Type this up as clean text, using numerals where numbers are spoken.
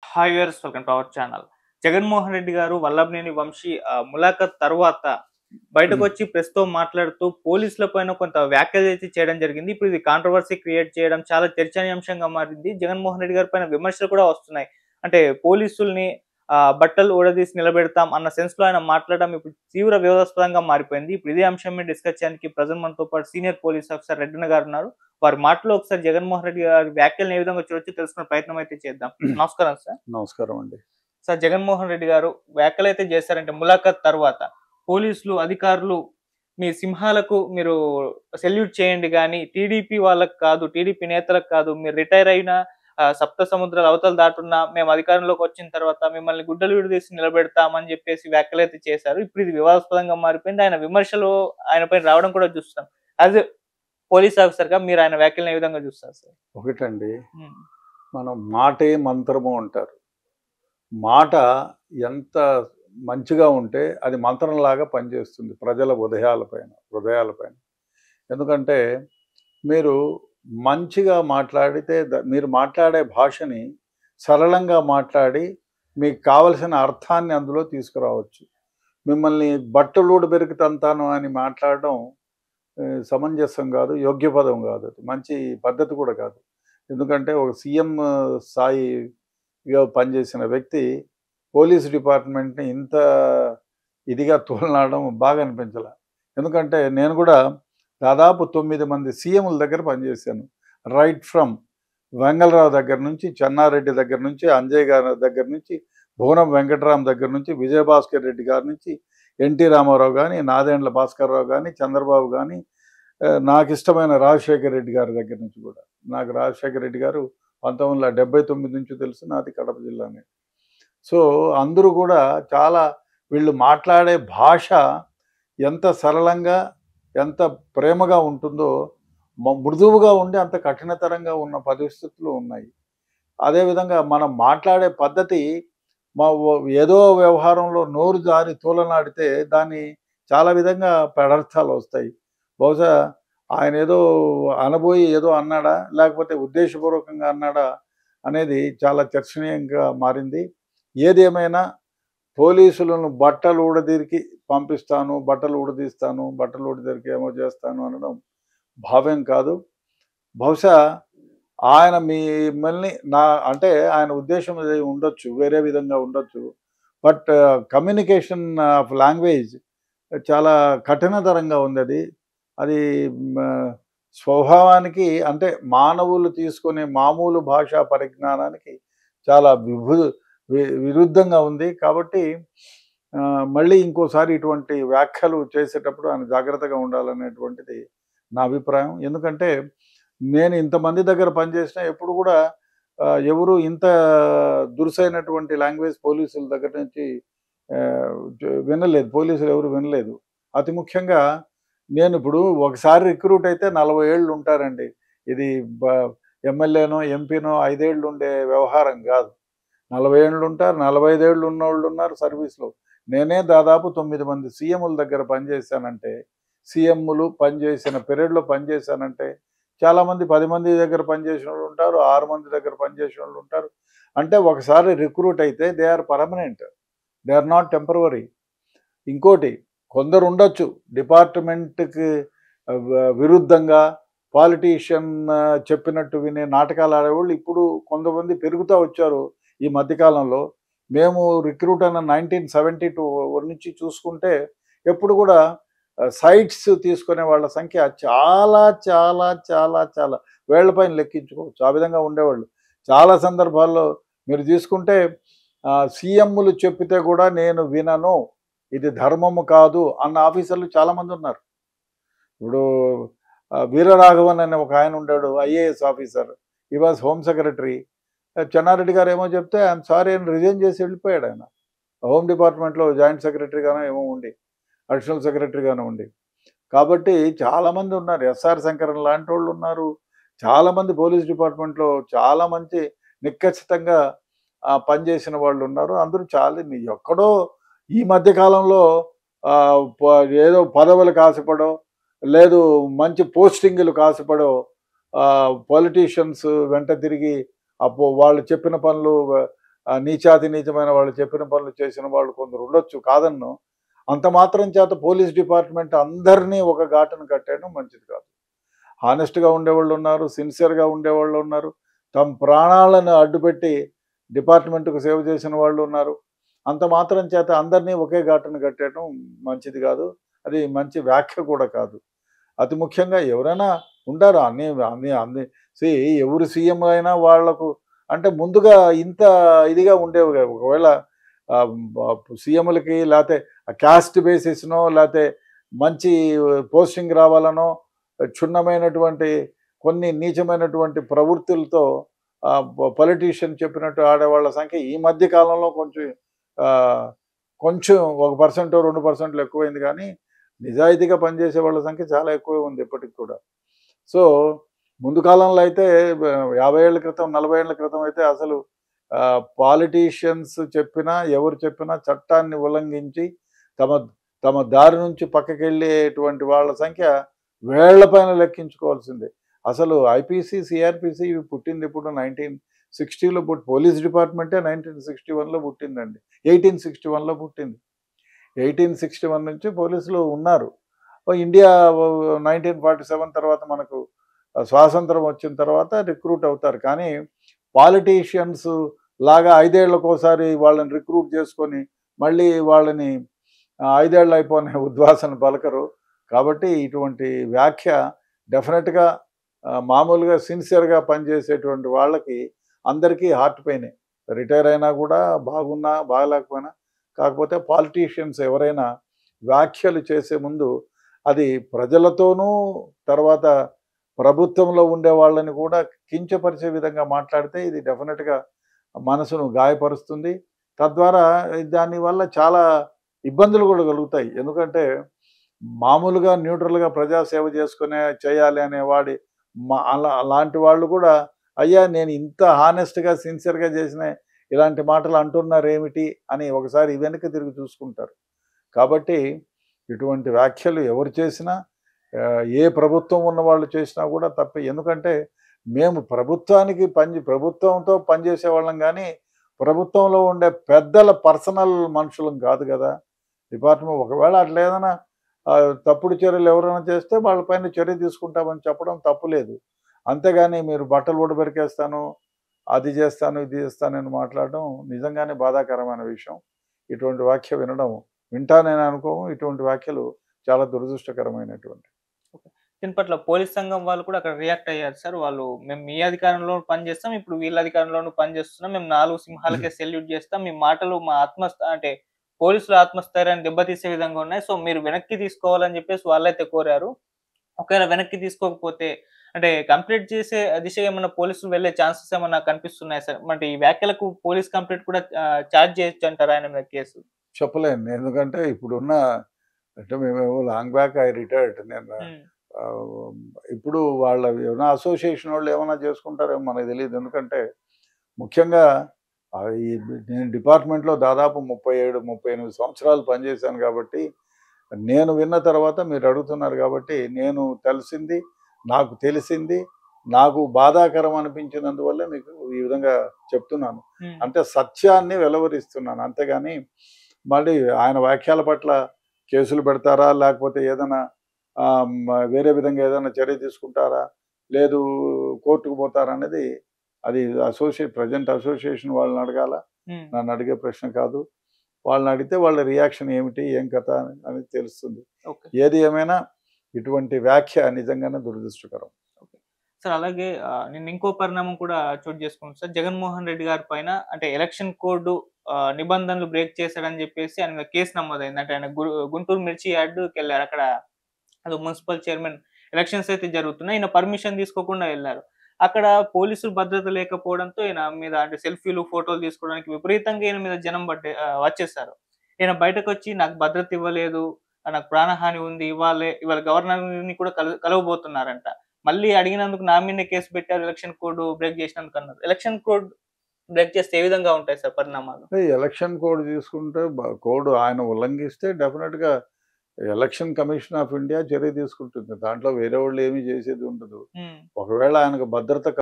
Hi viewers, welcome to our channel. Jaganmohan Reddy గారు వల్లభనేని వంశీ ములాఖత్ తర్వాత హ్మ్. బయటకొచ్చి ప్రెస్‌తో మాట్లాడుతూ పోలీసుల పైన కొంత వ్యాఖ్యలైతే చేయడం జరిగింది. ఇప్పుడు ఇది కాంట్రోవర్సీ క్రియేట్ చేయడం చాలా చర్చనీయాంశంగా మారింది. జగన్మోహన్ రెడ్డి గారి పైన విమర్శలు కూడా వస్తున్నాయి. అంటే పోలీసుల్ని బట్టలు ఊడదీసి నిలబెడతాం అన్న సెన్స్‌లో ఆయన మాట్లాడడం ఇప్పుడు తీవ్ర వివాదాస్పదంగా మారిపోయింది. ఇప్పుడు ఇదే అంశం మీద డిస్కస్ చేయడానికి ప్రెజెంట్ మనతో పాటు సీనియర్ పోలీస్ ఆఫీసర్ రెడ్డన్న గారు ఉన్నారు. వారి మాటలో ఒకసారి జగన్మోహన్ రెడ్డి గారి వ్యాఖ్యలను ఏ విధంగా చూడొచ్చో తెలుసుకునే ప్రయత్నం అయితే చేద్దాం. నమస్కారం సార్. నమస్కారం అండి. సార్, జగన్మోహన్ రెడ్డి గారు వ్యాఖ్యలైతే చేశారంటే ములాఖత్ తర్వాత పోలీసులు, అధికారులు మీ సింహాలకు మీరు సెల్యూట్ చేయండి గానీ, టీడీపీ వాళ్ళకి కాదు, టీడీపీ నేతలకు కాదు. మీరు రిటైర్ అయిన సప్త సముద్రాల అవతల దాటున్నా మేము అధికారంలోకి వచ్చిన తర్వాత మిమ్మల్ని గుడ్డలు విడదీసి నిలబెడతామని చెప్పేసి వ్యాఖ్యలైతే చేశారు. ఇప్పుడు ఇది వివాదాస్పదంగా మారిపోయింది. ఆయన విమర్శలు ఆయన పైన రావడం కూడా చూస్తున్నాం. యాస్ ఎ పోలీస్ ఆఫీసర్‌గా మీరు ఆయన వ్యాఖ్యలను ఏ విధంగా చూస్తారు సార్? ఒకటండి, హ్మ్. మనం మాటే మంత్రము అంటారు. మాట ఎంత మంచిగా ఉంటే అది మంత్రంలాగా పనిచేస్తుంది ప్రజల హృదయాలపైన. ఎందుకంటే మీరు మంచిగా మాట్లాడితే మీరు మాట్లాడే భాషని సరళంగా మాట్లాడి మీకు కావలసిన అర్థాన్ని అందులో తీసుకురావచ్చు. మిమ్మల్ని బట్టలూడబెరికి తంతాను అని మాట్లాడడం సమంజసం కాదు, యోగ్య పదం కాదు. అది మంచి పద్ధతి కూడా కాదు. ఎందుకంటే ఒక సీఎం స్థాయిగా పనిచేసిన వ్యక్తి పోలీస్ డిపార్ట్మెంట్‌ని ఇంత ఇదిగా తోలనాడడం బాగా అనిపించలా. ఎందుకంటే నేను కూడా దాదాపు 9 మంది సీఎంల దగ్గర పనిచేశాను. రైట్ ఫ్రమ్ వెంగళరావు దగ్గర నుంచి, చెన్నారెడ్డి దగ్గర నుంచి, అంజయ్ గారి దగ్గర నుంచి, భువనం వెంకటరాం దగ్గర నుంచి, విజయభాస్కర్ రెడ్డి గారి నుంచి, ఎన్టీ రామారావు గాని, నాదెండ్ల భాస్కర్‌రావు గాని, చంద్రబాబు గాని, నాకిష్టమైన రాజశేఖర్ రెడ్డి గారి దగ్గర నుంచి కూడా. నాకు రాజశేఖర్ రెడ్డి గారు 1979 నుంచి తెలుసు. నాది కడప జిల్లానే. సో, అందరూ కూడా చాలా వీళ్ళు మాట్లాడే భాష ఎంత సరళంగా, ఎంత ప్రేమగా ఉంటుందో, మృదువుగా ఉండి అంత కఠినతరంగా ఉన్న పరిస్థితులు ఉన్నాయి. అదేవిధంగా మనం మాట్లాడే పద్ధతి ఏదో వ్యవహారంలో నోరు జారి తూలనాడితే దాన్ని చాలా విధంగా పెడర్థాలొస్తాయి. బహుశా ఆయనేదో అనబోయి ఏదో అన్నాడా? లేకపోతే ఉద్దేశపూర్వకంగా అన్నాడా? అనేది చాలా చర్చనీయంగా మారింది. ఏదేమైనా పోలీసులను బట్టలు ఊడదీరికి పంపిస్తాను, బట్టలు ఊడదీస్తాను, బట్టలు ఊడదీరికి ఏమో చేస్తాను అనడం భావ్యం కాదు. బహుశా ఆయన మిమ్మల్ని అంటే ఆయన ఉద్దేశం అది ఉండొచ్చు. వేరే విధంగా ఉండొచ్చు. బట్ కమ్యూనికేషన్ ఆఫ్ లాంగ్వేజ్ చాలా కఠినతరంగా ఉందది. అది మ స్వభావానికి అంటే మానవులు తీసుకునే మామూలు భాషా పరిజ్ఞానానికి చాలా విరుద్ధంగా ఉంది. కాబట్టి మళ్ళీ ఇంకోసారి ఇటువంటి వ్యాఖ్యలు చేసేటప్పుడు ఆయన జాగ్రత్తగా ఉండాలనేటువంటిది నా అభిప్రాయం. ఎందుకంటే నేను ఇంతమంది దగ్గర పనిచేసినా ఎప్పుడు కూడా ఎవరు ఇంత దురుసైనటువంటి లాంగ్వేజ్ పోలీసుల దగ్గర నుంచి వినలేదు. పోలీసులు ఎవరు వినలేదు. అతి ముఖ్యంగా నేను ఇప్పుడు ఒకసారి రిక్రూట్ అయితే 40 ఏళ్ళు ఉంటారండి. ఇది బ ఎమ్మెల్యేనో, ఎంపీనో 5 ఏళ్ళు ఉండే వ్యవహారం కాదు. 40 ఏళ్ళు ఉంటారు, 45 ఏళ్ళు ఉన్నోళ్ళు ఉన్నారు సర్వీస్‌లో. నేనే దాదాపు 9 మంది సీఎంల దగ్గర పనిచేశానంటే, సీఎంలు పనిచేసిన పీరియడ్‌లో పనిచేశానంటే, చాలామంది 10 మంది దగ్గర పనిచేసినోళ్ళు ఉంటారు, 6 మంది దగ్గర పనిచేసినోళ్ళు ఉంటారు. అంటే ఒకసారి రిక్రూట్ అయితే they are permanent. They are not temporary. ఇంకోటి కొందరు ఉండొచ్చు డిపార్ట్మెంట్‌కి విరుద్ధంగా పాలిటీషియన్ చెప్పినట్టు వినే నాటకాలు ఆడేవాళ్ళు ఇప్పుడు కొంతమంది పెరుగుతా వచ్చారు ఈ మధ్యకాలంలో. మేము రిక్రూట్ అయిన 1972 నుంచి చూసుకుంటే ఎప్పుడు కూడా సైట్స్ తీసుకునే వాళ్ళ సంఖ్య చాలా చాలా చాలా చాలా వేళ్ల పైన లెక్కించుకోవచ్చు. ఆ విధంగా ఉండేవాళ్ళు. చాలా సందర్భాల్లో మీరు తీసుకుంటే సీఎంలు చెప్పితే కూడా నేను వినను, ఇది ధర్మము కాదు అన్న ఆఫీసర్లు చాలామంది ఉన్నారు. ఇప్పుడు వీరరాఘవన్ అనే ఒక ఆయన ఉండాడు, IAS officer. He was home secretary. Chennareddy garu ఏమో చెప్తే ఐఎమ్ సారీ అని రిజైన్ చేసి వెళ్ళిపోయాడు ఆయన. హోమ్ డిపార్ట్మెంట్లో జాయింట్ సెక్రటరీగానో ఏమో ఉండి, అడిషనల్ సెక్రటరీగానో ఉండి. కాబట్టి చాలామంది ఉన్నారు. ఎస్ఆర్ శంకరన్ లాంటి వాళ్ళు ఉన్నారు. చాలామంది పోలీస్ డిపార్ట్మెంట్లో చాలా మంచి నిక్కచ్చితంగా పనిచేసిన వాళ్ళు ఉన్నారు. అందరూ చాలా ఎక్కడో ఈ మధ్య కాలంలో ఏదో పదవులకు ఆశపడో, లేదు మంచి పోస్టింగులకు ఆశపడో పొలిటీషియన్స్ వెంట తిరిగి వాళ్ళు చెప్పిన పనులు నీచాతి నీచమైన వాళ్ళు చెప్పిన పనులు చేసిన వాళ్ళు కొందరు ఉండొచ్చు, కాదన్ను. అంత మాత్రం చేత పోలీస్ డిపార్ట్మెంట్ అందరినీ ఒక ఘాటును కట్టేయడం మంచిది కాదు. హానెస్ట్గా ఉండేవాళ్ళు ఉన్నారు, సిన్సియర్గా ఉండేవాళ్ళు ఉన్నారు, తమ ప్రాణాలను అడ్డుపెట్టి డిపార్ట్మెంట్కు సేవ చేసిన వాళ్ళు ఉన్నారు. అంత మాత్రం చేత అందరినీ ఒకే ఘాటును కట్టేయడం మంచిది కాదు. అది మంచి వ్యాఖ్య కూడా కాదు. అతి ముఖ్యంగా ఎవరైనా ఉంటారు, అన్ని అన్ని అన్ని సి ఎవరు సీఎం అయినా వాళ్లకు అంటే ముందుగా ఇంత ఇదిగా ఉండేవి కావు. ఒకవేళ సీఎంలకి లేకపోతే క్యాస్ట్ బేసిస్నో లేకపోతే మంచి పోస్టింగ్ రావాలనో క్షుణ్ణమైనటువంటి కొన్ని నీచమైనటువంటి ప్రవృత్తులతో పొలిటీషియన్ చెప్పినట్టు ఆడేవాళ్ళ సంఖ్య ఈ మధ్య కాలంలో కొంచెం 1% 2% ఎక్కువైంది, కానీ నిజాయితీగా పనిచేసే వాళ్ళ సంఖ్య చాలా ఎక్కువ ఉంది ఇప్పటికి కూడా. సో ముందు కాలంలో అయితే 50 ఏళ్ల క్రితం 40 ఏళ్ల క్రితం అయితే అసలు పాలిటీషియన్స్ చెప్పినా ఎవరు చెప్పినా చట్టాన్ని ఉల్లంఘించి తమ తమ దారి నుంచి పక్కకి వెళ్ళేటువంటి వాళ్ళ సంఖ్య వేళ్లపైన లెక్కించుకోవాల్సిందే. అసలు ఐపీసీ సిఆర్పిసి ఇవి పుట్టింది ఇప్పుడు 1960లో పోలీస్ డిపార్ట్మెంటే 1961లో పుట్టిందండి. 1861లో పుట్టింది. 1861 నుంచి పోలీసులు ఉన్నారు. ఇండియా 1947 తర్వాత మనకు స్వాతంత్రం వచ్చిన తర్వాత రిక్రూట్ అవుతారు, కానీ పాలిటీషియన్స్ లాగా 5 ఏళ్లకోసారి వాళ్ళని రిక్రూట్ చేసుకొని మళ్ళీ వాళ్ళని 5 ఏళ్ళు అయిపోయిన ఉద్వాసన పలకరు. కాబట్టి ఇటువంటి వ్యాఖ్య డెఫినెట్గా మామూలుగా సిన్సియర్గా పనిచేసేటువంటి వాళ్ళకి అందరికీ హార్ట్ పెయినే. రిటైర్ అయినా కూడా బాగున్నా బాగలేకపోయినా, కాకపోతే పాలిటీషియన్స్ ఎవరైనా వ్యాఖ్యలు చేసే ముందు అది ప్రజలతోనూ తర్వాత ప్రభుత్వంలో ఉండే వాళ్ళని కూడా కించపరిచే విధంగా మాట్లాడితే ఇది డెఫినెట్గా మనసును గాయపరుస్తుంది. తద్వారా దానివల్ల చాలా ఇబ్బందులు కూడా కలుగుతాయి. ఎందుకంటే మామూలుగా న్యూట్రల్గా ప్రజాసేవ చేయాలి అనేవాడి అలాంటి వాళ్ళు కూడా అయ్యా నేను ఇంత హానెస్ట్గా సిన్సియర్గా చేసిన ఇలాంటి మాటలు అంటున్నారేమిటి అని ఒకసారి వెనక్కి తిరిగి చూసుకుంటారు. కాబట్టి ఇటువంటి వ్యాఖ్యలు ఎవరు చేసినా ఏ ప్రభుత్వం ఉన్న వాళ్ళు చేసినా కూడా తప్పే. ఎందుకంటే మేము ప్రభుత్వంతో పనిచేసే వాళ్ళం, కానీ ప్రభుత్వంలో ఉండే పెద్దల పర్సనల్ మనుషులం కాదు కదా. డిపార్ట్మెంట్ ఒకవేళ అట్లా ఏదైనా తప్పుడు చర్యలు ఎవరైనా చేస్తే వాళ్ళపైన చర్య తీసుకుంటామని చెప్పడం తప్పులేదు. అంతేగాని మీరు బట్టలు ఉడబెరికేస్తాను, అది చేస్తాను, ఇది చేస్తానని మాట్లాడడం నిజంగానే బాధాకరమైన విషయం. ఇటువంటి వ్యాఖ్య వింటానని అనుకోము. ఇటువంటి వ్యాఖ్యలు చాలా దురదృష్టకరమైనటువంటి. దీని పట్ల పోలీస్ సంఘం వాళ్ళు కూడా అక్కడ రియాక్ట్ అయ్యారు సార్. వాళ్ళు మేము మీ అధికారంలో పనిచేస్తాం, ఇప్పుడు వీళ్ళ అధికారంలోనూ పనిచేస్తున్నాం, మేము 4 సింహాలకే సెల్యూట్ చేస్తాం, మీ మాటలు మా అంటే పోలీసుల ఆత్మస్థైర్యాన్ని దెబ్బతీసే విధంగా ఉన్నాయి, సో మీరు వెనక్కి తీసుకోవాలని చెప్పేసి వాళ్ళైతే కోరారు. ఒకవేళ వెనక్కి తీసుకోకపోతే అంటే కంప్లీట్ చేసే దిశగా ఏమన్నా పోలీసులు వెళ్ళే ఛాన్సెస్ ఏమన్నా కనిపిస్తున్నాయి సార్? అంటే ఈ వ్యాఖ్యలకు పోలీస్ కంప్లీట్ కూడా చార్జ్ చేయొచ్చు అంటారా ఆయన మీద కేసు? చెప్పలేను, ఎందుకంటే ఇప్పుడున్న అంటే మేము లాంగ్ బ్యాక్ ఐ రిటైర్డ్. నేను ఇప్పుడు వాళ్ళ ఏమైనా అసోసియేషన్ వాళ్ళు ఏమైనా చేసుకుంటారేమో మనకు తెలియదు. ఎందుకంటే ముఖ్యంగా నేను డిపార్ట్మెంట్లో దాదాపు 37-38 సంవత్సరాలు పనిచేశాను కాబట్టి నేను విన్న తర్వాత మీరు అడుగుతున్నారు కాబట్టి నేను నాకు తెలిసింది నాకు బాధాకరం అనిపించినందువల్ల మీకు ఈ విధంగా చెప్తున్నాను. అంటే సత్యాన్ని వెలువరిస్తున్నాను. అంతేగాని మళ్ళీ ఆయన వ్యాఖ్యల పట్ల కేసులు పెడతారా, లేకపోతే ఏదైనా వేరే విధంగా ఏదైనా చర్య తీసుకుంటారా, లేదు కోర్టుకు పోతారా అనేది అది ప్రజెంట్ అసోసియేషన్ వాళ్ళని అడగాల, నన్ను అడిగే ప్రశ్న కాదు. వాళ్ళని అడిగితే వాళ్ళ రియాక్షన్ ఏమిటి, ఏం కథ అనేది తెలుస్తుంది. ఏది ఏమైనా ఇటువంటి వ్యాఖ్య నిజంగానే దురదృష్టకరం. సార్ అలాగే నిన్న ఇంకో పరిణామం కూడా చోటు చేసుకుంది సార్. జగన్మోహన్ రెడ్డి గారి పైన అంటే ఎలక్షన్ కోడ్ నిబంధనలు బ్రేక్ చేశాడని చెప్పేసి ఆయన మీద కేసు నమోదైంది. అంటే ఆయన గుంటూరు మిర్చి యార్డుకి వెళ్ళారు. అక్కడ అది మున్సిపల్ చైర్మన్ ఎలక్షన్స్ అయితే జరుగుతున్నాయి, ఈయన పర్మిషన్ తీసుకోకుండా వెళ్ళారు. అక్కడ పోలీసులు భద్రత లేకపోవడంతో ఈయన మీద అంటే సెల్ఫీలు ఫోటోలు తీసుకోవడానికి విపరీతంగా ఈయన మీద జనం వచ్చేసారు. ఈయన బయటకు వచ్చి నాకు భద్రత ఇవ్వలేదు, నాకు ప్రాణహాని ఉంది, ఇవాళ గవర్నర్ని కూడా కలవబోతున్నారంట. మళ్ళీ అడిగినందుకు నా మీదనే కేసు పెట్టారు, ఎలక్షన్ కోడ్ బ్రేక్ చేసినందుకు అన్నారు. ఎలక్షన్ కోడ్ బ్రేక్ చేస్తే ఏ విధంగా ఉంటాయి సార్ పరిణామాలు? ఎలక్షన్ కోడ్ తీసుకుంటే కోడ్ ఆయన ఉల్లంఘిస్తే డెఫినెట్గా ఎలక్షన్ కమిషన్ ఆఫ్ ఇండియా చర్య తీసుకుంటుంది. దాంట్లో వేరే వాళ్ళు ఏమీ చేసేది ఉండదు. ఒకవేళ ఆయనకు భద్రత